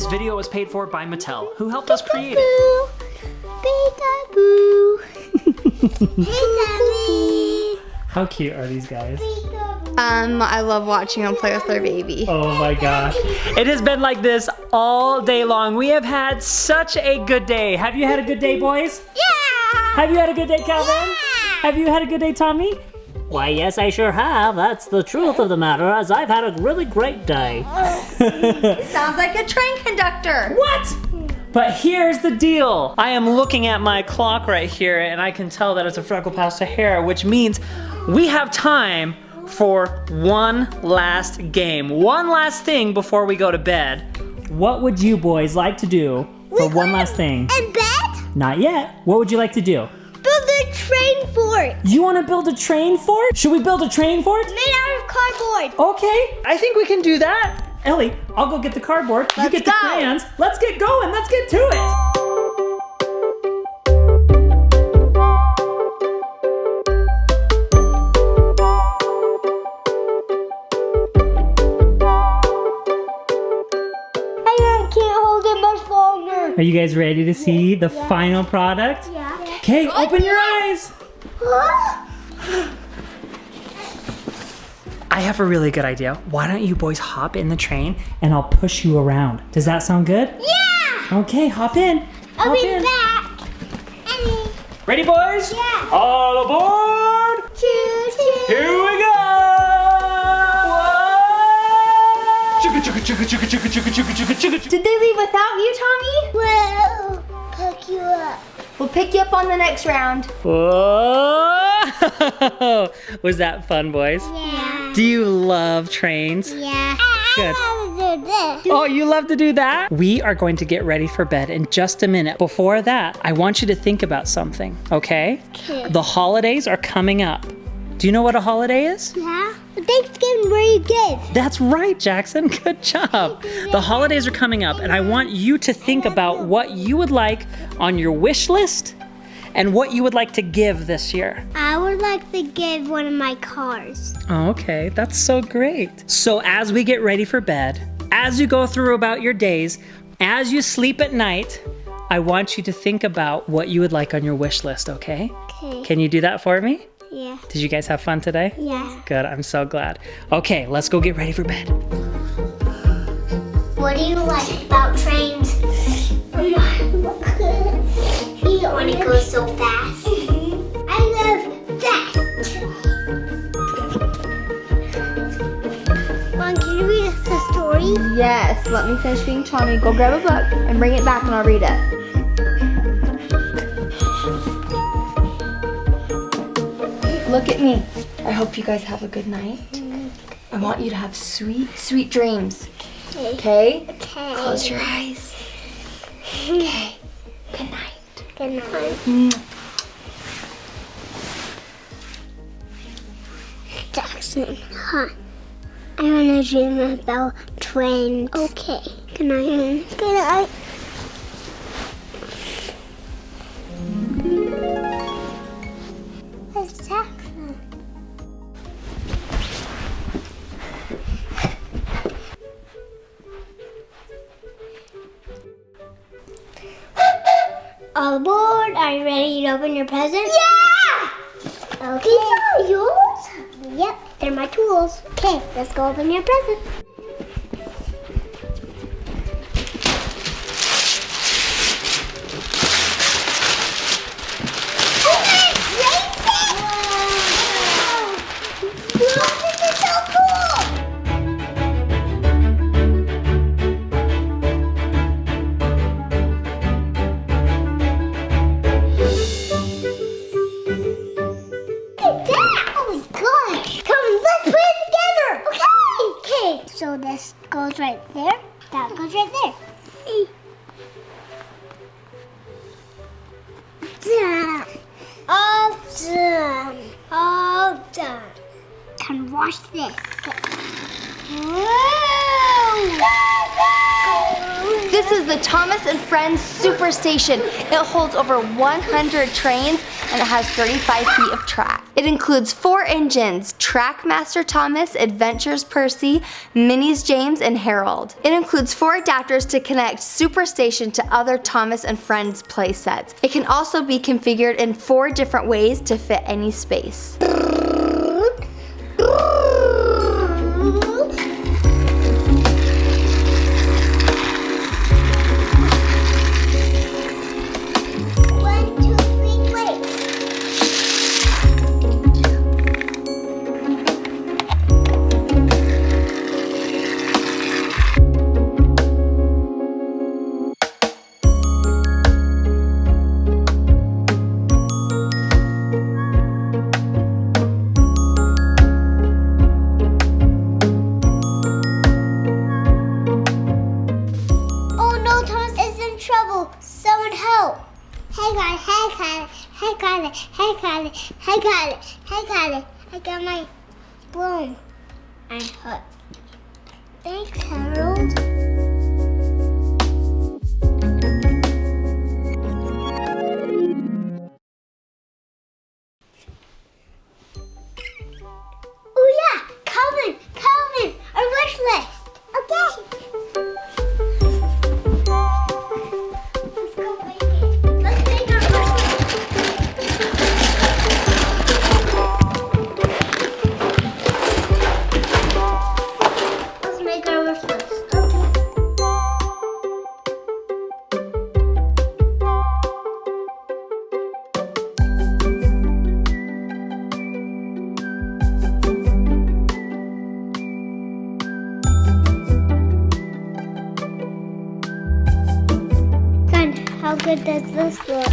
This video was paid for by Mattel, who helped us create it. Hey, Sammy. How cute are these guys? I love watching them play with their baby. Oh my gosh. It has been like this all day long. We have had such a good day. Have you had a good day, boys? Yeah. Have you had a good day, Calvin? Yeah. Have you had a good day, Tommy? Why, yes, I sure have. That's the truth of the matter, as I've had a really great day. Sounds like a train conductor. What? But here's the deal. I am looking at my clock right here, and I can tell that it's a freckle past a hair, which means we have time for one last game. One last thing before we go to bed. What would you boys like to do for one last thing? In bed? Not yet. What would you like to do? Build a train fort. You want to build a train fort? Should we build a train fort? Made out of cardboard. Okay, I think we can do that. Ellie, I'll go get the cardboard. You get the crayons. Let's get going. Let's get to it. I can't hold it much longer. Are you guys ready to see the final product? Yeah. Okay, open your eyes. I have a really good idea. Why don't you boys hop in the train and I'll push you around. Does that sound good? Yeah. Okay, hop in. I'll Hop be in. back. Ready, boys? Yeah. All aboard! Choo choo. Here we go! Did they leave without you, Tommy? We'll pick you up. We'll pick you up on the next round. Whoa! Was that fun, boys? Yeah. Do you love trains? Yeah. Good. I love to do this. Oh, you love to do that? We are going to get ready for bed in just a minute. Before that, I want you to think about something, okay? Okay. The holidays are coming up. Do you know what a holiday is? Yeah. Thanksgiving, where you give? That's right, Jackson. Good job. The holidays are coming up, and I want you to think about what you would like on your wish list and what you would like to give this year. I would like to give one of my cars. Oh, okay, that's so great. So as we get ready for bed, as you go through about your days, as you sleep at night, I want you to think about what you would like on your wish list, okay? Okay. Can you do that for me? Yeah. Did you guys have fun today? Yeah. Good, I'm so glad. Okay, let's go get ready for bed. What do you like about trains? You don't want to go so fast. I love fast. Mom, can you read us a story? Yes, let me finish being Tommy. Go grab a book and bring it back and I'll read it. Look at me. I hope you guys have a good night. I want you to have sweet, sweet dreams. Okay? Okay. Close your eyes. Okay. Good night. Good night. Jackson, huh? I want to dream about trains. Okay. Good night. Good night. Where's Jackson? All aboard. Are you ready to open your present? Yeah! Okay. These are yours? Yep, they're my tools. Okay, let's go open your present. So this goes right there, that goes right there. Done. All done. All done. Can wash this. Okay. Whoa! This This is the Thomas and Friends Superstation. It holds over 100 trains and it has 35 feet of track. It includes 4 engines, Trackmaster Thomas, Adventures Percy, Minis James, and Harold. It includes 4 adapters to connect Superstation to other Thomas and Friends play sets. It can also be configured in 4 different ways to fit any space. I got my broom. I'm hurt. Thanks, Harold. Oh yeah, Calvin, our wish list. Okay. Let's go make it. Let's make our wish list. Let's make our wish list. Okay. How good does this look?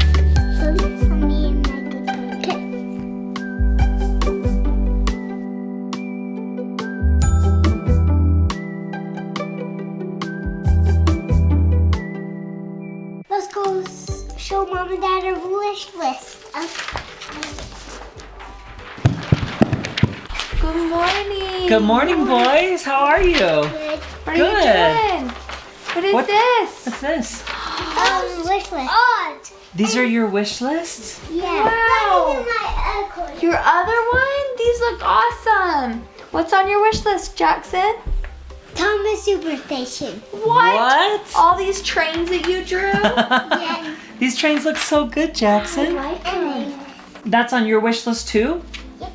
Okay. Let's go show Mom and Dad our wish list. Good morning. Good morning, boys. How are you? Good. What are you doing? What is this? What's this? Wish list. These are your wish lists? Yeah. Wow. Your other one? These look awesome. What's on your wish list, Jackson? Thomas Superstation. What? All these trains that you drew? Yeah. These trains look so good, Jackson. That's on your wish list too? Yep.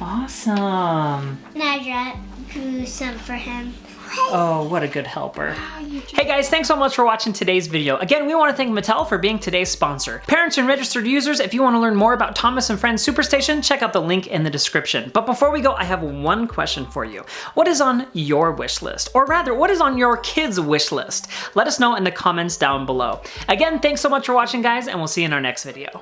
Awesome. And I drew some for him. Oh, what a good helper. Hey guys, thanks so much for watching today's video. Again, we want to thank Mattel for being today's sponsor. Parents and registered users, if you want to learn more about Thomas and Friends Superstation, check out the link in the description. But before we go, I have one question for you. What is on your wish list? Or rather, what is on your kids' wish list? Let us know in the comments down below. Again, thanks so much for watching, guys, and we'll see you in our next video.